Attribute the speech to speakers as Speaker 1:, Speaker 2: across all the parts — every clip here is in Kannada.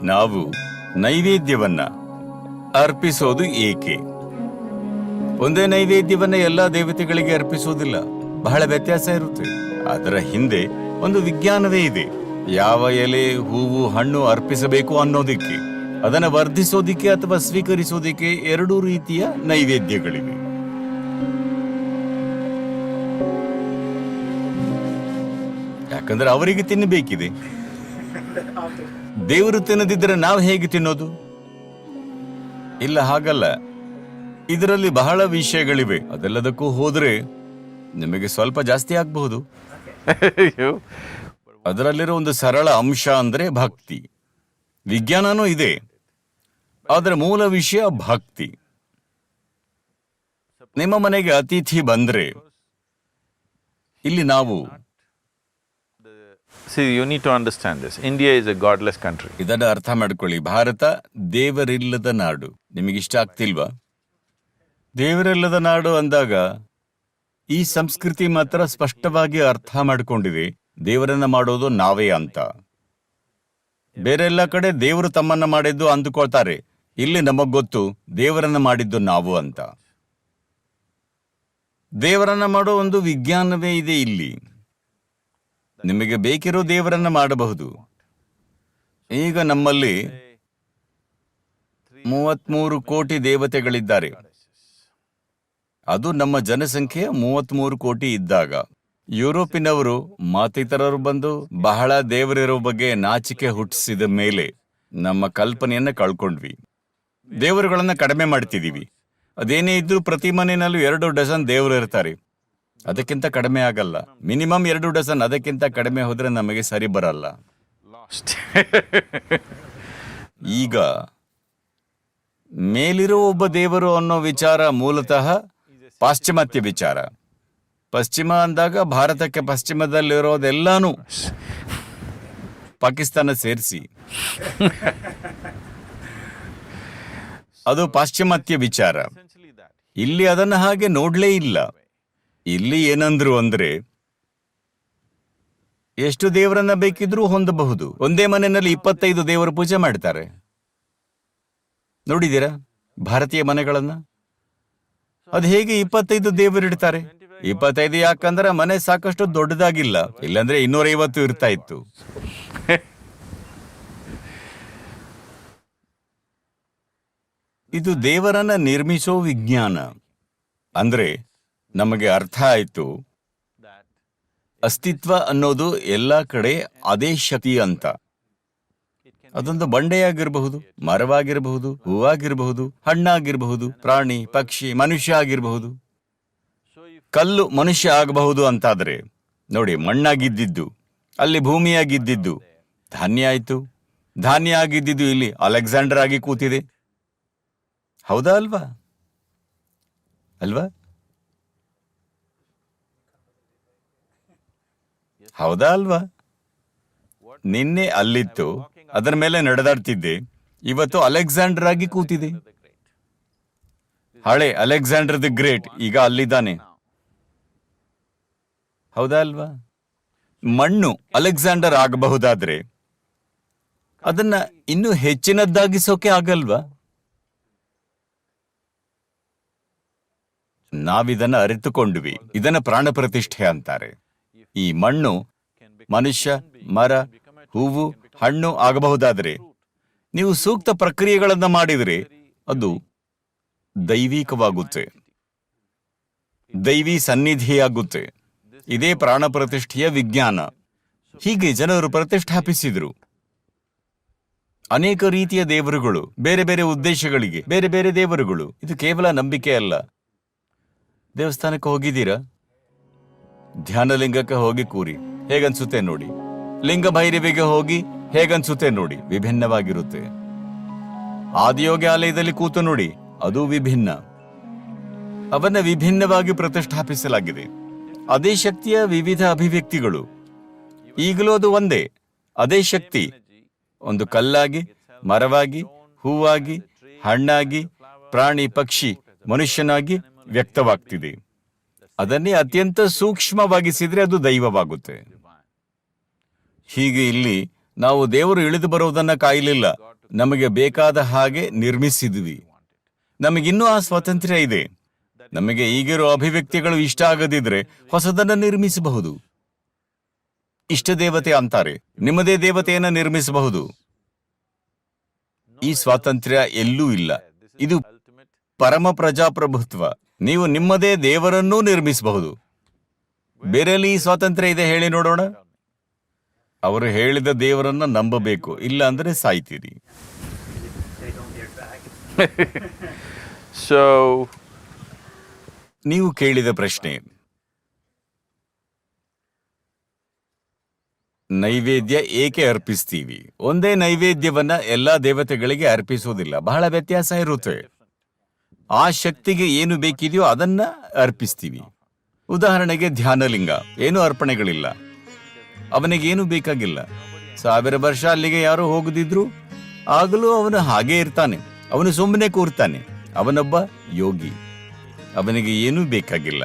Speaker 1: ನಾವು ನೈವೇದ್ಯವನ್ನ ಅರ್ಪಿಸೋದು ಏಕೆ? ಒಂದೇ ನೈವೇದ್ಯವನ್ನ ಎಲ್ಲಾ ದೇವತೆಗಳಿಗೆ ಅರ್ಪಿಸೋದಿಲ್ಲ, ಬಹಳ ವ್ಯತ್ಯಾಸ ಇರುತ್ತೆ. ಅದರ ಹಿಂದೆ ಒಂದು ವಿಜ್ಞಾನವೇ ಇದೆ. ಯಾವ ಎಲೆ, ಹೂವು, ಹಣ್ಣು ಅರ್ಪಿಸಬೇಕು ಅನ್ನೋದಿಕ್ಕೆ, ಅದನ್ನ ವರ್ಧಿಸೋದಿಕ್ಕೆ ಅಥವಾ ಸ್ವೀಕರಿಸೋದಿಕ್ಕೆ ಎರಡೂ ರೀತಿಯ ನೈವೇದ್ಯಗಳಿವೆ. ಯಾಕಂದ್ರೆ ಅವರಿಗೆ ತಿನ್ನಬೇಕಿದೆ. ದೇವರು ತಿನ್ನದಿದ್ರೆ ನಾವು ಹೇಗೆ ತಿನ್ನೋದು? ಇಲ್ಲ, ಹಾಗಲ್ಲ. ಇದರಲ್ಲಿ ಬಹಳ ವಿಷಯಗಳಿವೆ. ಅದೆಲ್ಲದಕ್ಕೂ ಹೋದ್ರೆ ನಿಮಗೆ ಸ್ವಲ್ಪ ಜಾಸ್ತಿ ಆಗಬಹುದು. ಅದರಲ್ಲಿರೋ ಒಂದು ಸರಳ ಅಂಶ ಅಂದ್ರೆ ಭಕ್ತಿ. ವಿಜ್ಞಾನನೂ ಇದೆ, ಆದ್ರೆ ಮೂಲ ವಿಷಯ ಭಕ್ತಿ. ನಿಮ್ಮ ಮನೆಗೆ ಅತಿಥಿ ಬಂದ್ರೆ ಇಲ್ಲಿ ನಾವು
Speaker 2: See, you need to understand this. India is a godless country.
Speaker 1: ಇದನ್ನ ಅರ್ಥ ಮಾಡ್ಕೊಳ್ಳಿ. ಭಾರತ ದೇವರಿಲ್ಲದ ನಾಡು. ನಿಮಗಿಷ್ಟ ಆಗ್ತಿಲ್ವಾ? ದೇವರಿಲ್ಲದ ನಾಡು ಅಂದಾಗ ಈ ಸಂಸ್ಕೃತಿ ಮಾತ್ರ ಸ್ಪಷ್ಟವಾಗಿ ಅರ್ಥ ಮಾಡಿಕೊಂಡಿದೆ, ದೇವರನ್ನ ಮಾಡೋದು ನಾವೇ ಅಂತ. ಬೇರೆಲ್ಲ ಕಡೆ ದೇವರು ತಮ್ಮನ್ನ ಮಾಡಿದ್ದು ಅಂದುಕೊಳ್ತಾರೆ. ಇಲ್ಲಿ ನಮಗ್ ಗೊತ್ತು ದೇವರನ್ನ ಮಾಡಿದ್ದು ನಾವು ಅಂತ. ದೇವರನ್ನ ಮಾಡೋ ಒಂದು ವಿಜ್ಞಾನವೇ ಇದೆ ಇಲ್ಲಿ. ನಿಮಗೆ ಬೇಕಿರೋ ದೇವರನ್ನ ಮಾಡಬಹುದು. ಈಗ ನಮ್ಮಲ್ಲಿ 33 ಕೋಟಿ ದೇವತೆಗಳಿದ್ದಾರೆ. ಅದು ನಮ್ಮ ಜನಸಂಖ್ಯೆ 33 ಕೋಟಿ ಇದ್ದಾಗ. ಯುರೋಪಿನವರು ಮತ್ತಿತರರು ಬಂದು ಬಹಳ ದೇವರಿರೋ ಬಗ್ಗೆ ನಾಚಿಕೆ ಹುಟ್ಟಿಸಿದ ಮೇಲೆ ನಮ್ಮ ಕಲ್ಪನೆಯನ್ನ ಕಳ್ಕೊಂಡ್ವಿ. ದೇವರುಗಳನ್ನ ಕಡಿಮೆ ಮಾಡ್ತಿದೀವಿ. ಅದೇನೇ ಇದ್ರೂ ಪ್ರತಿ ಮನೆಯಲ್ಲೂ 2 ಡಜನ್ ದೇವರು ಇರ್ತಾರೆ. ಅದಕ್ಕಿಂತ ಕಡಿಮೆ ಆಗಲ್ಲ. Minimum 2 dozen. ಅದಕ್ಕಿಂತ ಕಡಿಮೆ ಹೋದ್ರೆ ನಮಗೆ ಸರಿ ಬರಲ್ಲ. ಈಗ ಮೇಲಿರೋ ಒಬ್ಬ ದೇವರು ಅನ್ನೋ ವಿಚಾರ ಮೂಲತಃ ಪಾಶ್ಚಿಮಾತ್ಯ ವಿಚಾರ. ಪಶ್ಚಿಮ ಅಂದಾಗ ಭಾರತಕ್ಕೆ ಪಶ್ಚಿಮದಲ್ಲಿರೋದೆಲ್ಲಾನು ಪಾಕಿಸ್ತಾನ ಸೇರಿಸಿ ಅದು ಪಾಶ್ಚಿಮಾತ್ಯ ವಿಚಾರ. ಇಲ್ಲಿ ಅದನ್ನ ಹಾಗೆ ನೋಡ್ಲೇ ಇಲ್ಲ. ಇಲ್ಲಿ ಏನಂದ್ರು ಅಂದ್ರೆ ಎಷ್ಟು ದೇವರನ್ನ ಬೇಕಿದ್ರೂ ಹೊಂದಬಹುದು. ಒಂದೇ ಮನೆಯಲ್ಲಿ 25 ದೇವರ ಪೂಜೆ ಮಾಡ್ತಾರೆ. ನೋಡಿದೀರಾ ಭಾರತೀಯ ಮನೆಗಳನ್ನ? ಅದು ಹೇಗೆ 25 ದೇವರಿಡ್ತಾರೆ? 25 ಯಾಕಂದ್ರೆ ಮನೆ ಸಾಕಷ್ಟು ದೊಡ್ಡದಾಗಿಲ್ಲ, ಇಲ್ಲಾಂದ್ರೆ 250 ಇರ್ತಾ ಇತ್ತು. ಇದು ದೇವರನ್ನ ನಿರ್ಮಿಸೋ ವಿಜ್ಞಾನ. ಅಂದ್ರೆ ನಮಗೆ ಅರ್ಥ ಆಯ್ತು, ಅಸ್ತಿತ್ವ ಅನ್ನೋದು ಎಲ್ಲಾ ಕಡೆ ಅದೇ ಶಕ್ತಿ ಅಂತ. ಅದೊಂದು ಬಂಡೆಯಾಗಿರಬಹುದು, ಮರವಾಗಿರಬಹುದು, ಹೂವಾಗಿರಬಹುದು, ಹಣ್ಣಾಗಿರಬಹುದು, ಪ್ರಾಣಿ, ಪಕ್ಷಿ, ಮನುಷ್ಯ ಆಗಿರಬಹುದು. ಕಲ್ಲು ಮನುಷ್ಯ ಆಗಬಹುದು ಅಂತಾದ್ರೆ ನೋಡಿ, ಮಣ್ಣಾಗಿದ್ದಿದ್ದು ಅಲ್ಲಿ ಭೂಮಿಯಾಗಿದ್ದಿದ್ದು ಧಾನ್ಯ ಆಯ್ತು. ಧಾನ್ಯ ಆಗಿದ್ದಿದ್ದು ಇಲ್ಲಿ ಅಲೆಕ್ಸಾಂಡರ್ ಆಗಿ ಕೂತಿದೆ. ಹೌದಾ ಅಲ್ವಾ? ಅಲ್ವಾ? ಹೌದಾ ಅಲ್ವಾ? ನಿನ್ನೆ ಅಲ್ಲಿತ್ತು, ಅದರ ಮೇಲೆ ನಡೆದಾಡ್ತಿದ್ದೆ. ಇವತ್ತು ಅಲೆಕ್ಸಾಂಡರ್ ಆಗಿ ಕೂತಿದೆ. ಹಳೆ ಅಲೆಕ್ಸಾಂಡರ್ ದಿ ಗ್ರೇಟ್ ಈಗ ಅಲ್ಲಿದ್ದಾನೆ. ಹೌದಾ ಅಲ್ವಾ? ಮಣ್ಣು ಅಲೆಕ್ಸಾಂಡರ್ ಆಗಬಹುದಾದ್ರೆ ಅದನ್ನ ಇನ್ನೂ ಹೆಚ್ಚಿನದ್ದಾಗಿಸೋಕೆ ಆಗಲ್ವಾ? ನಾವಿದನ್ನ ಅರಿತುಕೊಂಡ್ವಿ. ಇದನ್ನ ಪ್ರಾಣ ಪ್ರತಿಷ್ಠೆ ಅಂತಾರೆ. ಈ ಮಣ್ಣು ಮನುಷ್ಯ, ಮರ, ಹೂವು, ಹಣ್ಣು ಆಗಬಹುದಾದ್ರೆ ನೀವು ಸೂಕ್ತ ಪ್ರಕ್ರಿಯೆಗಳನ್ನ ಮಾಡಿದ್ರೆ ಅದು ದೈವಿಕವಾಗುತ್ತೆ, ದೈವಿ ಸನ್ನಿಧಿಯಾಗುತ್ತೆ. ಇದೇ ಪ್ರಾಣ ಪ್ರತಿಷ್ಠೆಯ ವಿಜ್ಞಾನ. ಹೀಗೆ ಜನರು ಪ್ರತಿಷ್ಠಾಪಿಸಿದ್ರು. ಅನೇಕ ರೀತಿಯ ದೇವರುಗಳು, ಬೇರೆ ಬೇರೆ ಉದ್ದೇಶಗಳಿಗೆ ಬೇರೆ ಬೇರೆ ದೇವರುಗಳು. ಇದು ಕೇವಲ ನಂಬಿಕೆ ಅಲ್ಲ. ದೇವಸ್ಥಾನಕ್ಕೆ ಹೋಗಿದ್ದೀರಾ? ಧ್ಯಾನಲಿಂಗಕ್ಕೆ ಹೋಗಿ ಕೂರಿ, ಹೇಗನ್ಸುತ್ತೆ ನೋಡಿ. ಲಿಂಗ ಭೈರವಿಗೆ ಹೋಗಿ ಹೇಗನ್ಸುತ್ತೆ ನೋಡಿ. ವಿಭಿನ್ನವಾಗಿರುತ್ತೆ. ಆದಿಯೋಗಿ ಆಲಯದಲ್ಲಿ ಕೂತು ನೋಡಿ, ಅದು ವಿಭಿನ್ನ. ಅವನ್ನ ವಿಭಿನ್ನವಾಗಿ ಪ್ರತಿಷ್ಠಾಪಿಸಲಾಗಿದೆ. ಅದೇ ಶಕ್ತಿಯ ವಿವಿಧ ಅಭಿವ್ಯಕ್ತಿಗಳು. ಈಗಲೂ ಅದು ಒಂದೇ. ಅದೇ ಶಕ್ತಿ ಒಂದು ಕಲ್ಲಾಗಿ, ಮರವಾಗಿ, ಹೂವಾಗಿ, ಹಣ್ಣಾಗಿ, ಪ್ರಾಣಿ, ಪಕ್ಷಿ, ಮನುಷ್ಯನಾಗಿ ವ್ಯಕ್ತವಾಗ್ತಿದೆ. ಅದನ್ನೇ ಅತ್ಯಂತ ಸೂಕ್ಷ್ಮವಾಗಿಸಿದ್ರೆ ಅದು ದೈವವಾಗುತ್ತೆ. ಹೀಗೆ ಇಲ್ಲಿ ನಾವು ದೇವರು ಇಳಿದು ಬರೋದನ್ನ ಕಾಯಲಿಲ್ಲ. ನಮಗೆ ಬೇಕಾದ ಹಾಗೆ ನಿರ್ಮಿಸಿದ್ವಿ. ನಮಗಿನ್ನೂ ಆ ಸ್ವಾತಂತ್ರ್ಯ ಇದೆ. ನಮಗೆ ಈಗಿರೋ ಅಭಿವ್ಯಕ್ತಿಗಳು ಇಷ್ಟ ಆಗದಿದ್ರೆ ಹೊಸದನ್ನ ನಿರ್ಮಿಸಬಹುದು. ಇಷ್ಟ ದೇವತೆ ಅಂತಾರೆ, ನಿಮ್ಮದೇ ದೇವತೆಯನ್ನ ನಿರ್ಮಿಸಬಹುದು. ಈ ಸ್ವಾತಂತ್ರ್ಯ ಎಲ್ಲೂ ಇಲ್ಲ. ಇದು ಪರಮ ಪ್ರಜಾಪ್ರಭುತ್ವ. ನೀವು ನಿಮ್ಮದೇ ದೇವರನ್ನೂ ನಿರ್ಮಿಸಬಹುದು. ಬೇರೆಯಲ್ಲಿ ಈ ಸ್ವಾತಂತ್ರ್ಯ ಇದೆ ಹೇಳಿ ನೋಡೋಣ. ಅವರು ಹೇಳಿದ ದೇವರನ್ನ ನಂಬಬೇಕು, ಇಲ್ಲ ಅಂದ್ರೆ ಸಾಯ್ತೀರಿ.
Speaker 2: So,
Speaker 1: ನೀವು ಕೇಳಿದ ಪ್ರಶ್ನೆ, ನೈವೇದ್ಯ ಏಕೆ ಅರ್ಪಿಸ್ತೀವಿ? ಒಂದೇ ನೈವೇದ್ಯವನ್ನ ಎಲ್ಲಾ ದೇವತೆಗಳಿಗೆ ಅರ್ಪಿಸೋದಿಲ್ಲ, ಬಹಳ ವ್ಯತ್ಯಾಸ ಇರುತ್ತೆ. ಆ ಶಕ್ತಿಗೆ ಏನು ಬೇಕಿದೆಯೋ ಅದನ್ನ ಅರ್ಪಿಸ್ತೀವಿ. ಉದಾಹರಣೆಗೆ ಧ್ಯಾನಲಿಂಗ, ಏನು ಅರ್ಪಣೆಗಳಿಲ್ಲ, ಅವನಿಗೇನು ಬೇಕಾಗಿಲ್ಲ. 1000 ವರ್ಷ ಅಲ್ಲಿಗೆ ಯಾರು ಹೋಗದಿದ್ರು ಆಗಲೂ ಅವನು ಹಾಗೇ ಇರ್ತಾನೆ. ಅವನು ಸುಮ್ಮನೆ ಕೂರ್ತಾನೆ. ಅವನೊಬ್ಬ ಯೋಗಿ, ಅವನಿಗೆ ಏನೂ ಬೇಕಾಗಿಲ್ಲ.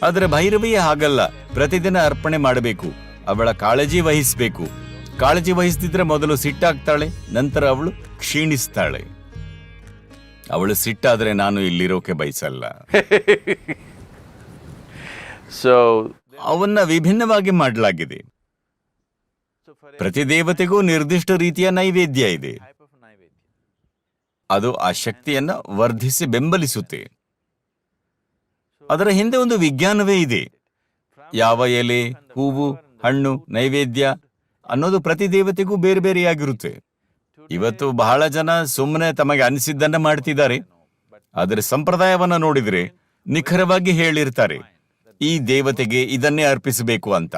Speaker 1: ಆದರೆ ಭೈರವಿಯೇ ಹಾಗಲ್ಲ, ಪ್ರತಿದಿನ ಅರ್ಪಣೆ ಮಾಡಬೇಕು, ಅವಳ ಕಾಳಜಿ ವಹಿಸಬೇಕು. ಕಾಳಜಿ ವಹಿಸದಿದ್ರೆ ಮೊದಲು ಸಿಟ್ಟಾಗ್ತಾಳೆ, ನಂತರ ಅವಳು ಕ್ಷೀಣಿಸ್ತಾಳೆ. ಅವಳು ಸಿಟ್ಟಾದ್ರೆ ನಾನು ಇಲ್ಲಿರೋಕೆ ಬಯಸಲ್ಲ.
Speaker 2: so
Speaker 1: ಅವನ್ನ ವಿಭಿನ್ನವಾಗಿ ಮಾಡಲಾಗಿದೆ. ಪ್ರತಿ ದೇವತೆಗೂ ನಿರ್ದಿಷ್ಟ ರೀತಿಯ ನೈವೇದ್ಯ ಇದೆ. ಅದು ಆ ಶಕ್ತಿಯನ್ನ ವರ್ಧಿಸಿ ಬೆಂಬಲಿಸುತ್ತೆ. ಅದರ ಹಿಂದೆ ಒಂದು ವಿಜ್ಞಾನವೇ ಇದೆ. ಯಾವ ಎಲೆ, ಹೂವು, ಹಣ್ಣು, ನೈವೇದ್ಯ ಅನ್ನೋದು ಪ್ರತಿ ದೇವತೆಗೂ ಬೇರೆ ಬೇರೆಯಾಗಿರುತ್ತೆ. ಇವತ್ತು ಬಹಳ ಜನ ಸುಮ್ಮನೆ ತಮಗೆ ಅನಿಸಿದ್ದನ್ನ ಮಾಡ್ತಿದ್ದಾರೆ. ಆದರೆ ಸಂಪ್ರದಾಯವನ್ನ ನೋಡಿದ್ರೆ ನಿಖರವಾಗಿ ಹೇಳಿರ್ತಾರೆ, ಈ ದೇವತೆಗೆ ಇದನ್ನೇ ಅರ್ಪಿಸಬೇಕು ಅಂತ.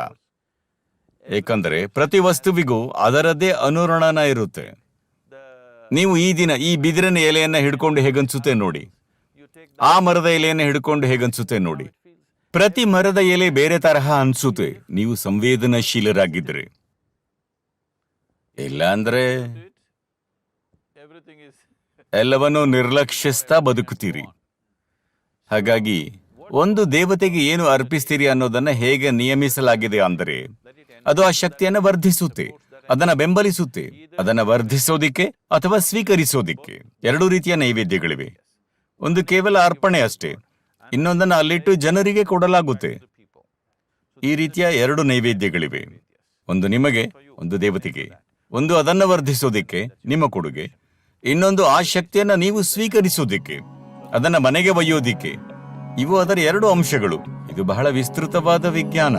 Speaker 1: ಏಕೆಂದರೆ ಪ್ರತಿ ವಸ್ತುವಿಗೂ ಅದರದ್ದೇ ಅನುರಣನ ಇರುತ್ತೆ. ನೀವು ಈ ದಿನ ಈ ಬಿದಿರಿನ ಎಲೆಯನ್ನ ಹಿಡ್ಕೊಂಡು ಹೇಗನ್ಸುತ್ತೆ ನೋಡಿ, ಆ ಮರದ ಎಲೆಯನ್ನ ಹಿಡ್ಕೊಂಡು ಹೇಗನ್ಸುತ್ತೆ ನೋಡಿ. ಪ್ರತಿ ಮರದ ಎಲೆ ಬೇರೆ ತರಹ ಅನ್ಸುತ್ತೆ, ನೀವು ಸಂವೇದನಾಶೀಲರಾಗಿದ್ರೆ. ಇಲ್ಲ ಅಂದ್ರೆ ಎಲ್ಲವನ್ನೂ ನಿರ್ಲಕ್ಷಿಸ್ತಾ ಬದುಕುತ್ತೀರಿ. ಹಾಗಾಗಿ ಒಂದು ದೇವತೆಗೆ ಏನು ಅರ್ಪಿಸ್ತೀರಿ ಅನ್ನೋದನ್ನ ಹೇಗೆ ನಿಯಮಿಸಲಾಗಿದೆ ಅಂದರೆ, ಅದು ಆ ಶಕ್ತಿಯನ್ನು ವರ್ಧಿಸುತ್ತೆ, ಅದನ್ನ ಬೆಂಬಲಿಸುತ್ತೆ, ಅದನ್ನ ವರ್ಧಿಸೋದಿಕ್ಕೆ ಅಥವಾ ಸ್ವೀಕರಿಸೋದಿಕ್ಕೆ. 2 ರೀತಿಯ ನೈವೇದ್ಯಗಳಿವೆ. ಒಂದು ಕೇವಲ ಅರ್ಪಣೆ ಅಷ್ಟೇ, ಇನ್ನೊಂದನ್ನ ಅಲ್ಲಿಟ್ಟು ಜನರಿಗೆ ಕೊಡಲಾಗುತ್ತೆ. ಈ ರೀತಿಯ 2 ನೈವೇದ್ಯಗಳಿವೆ. ಒಂದು ನಿಮಗೆ, ಒಂದು ದೇವತೆಗೆ. ಒಂದು ಅದನ್ನ ವರ್ಧಿಸೋದಿಕ್ಕೆ ನಿಮ್ಮ ಕೊಡುಗೆ, ಇನ್ನೊಂದು ಆ ಶಕ್ತಿಯನ್ನ ನೀವು ಸ್ವೀಕರಿಸೋದಿಕ್ಕೆ, ಅದನ್ನ ಮನೆಗೆ ಒಯ್ಯೋದಿಕ್ಕೆ. ಇವು ಅದರ 2 ಅಂಶಗಳು. ಇದು ಬಹಳ ವಿಸ್ತೃತವಾದ ವಿಜ್ಞಾನ.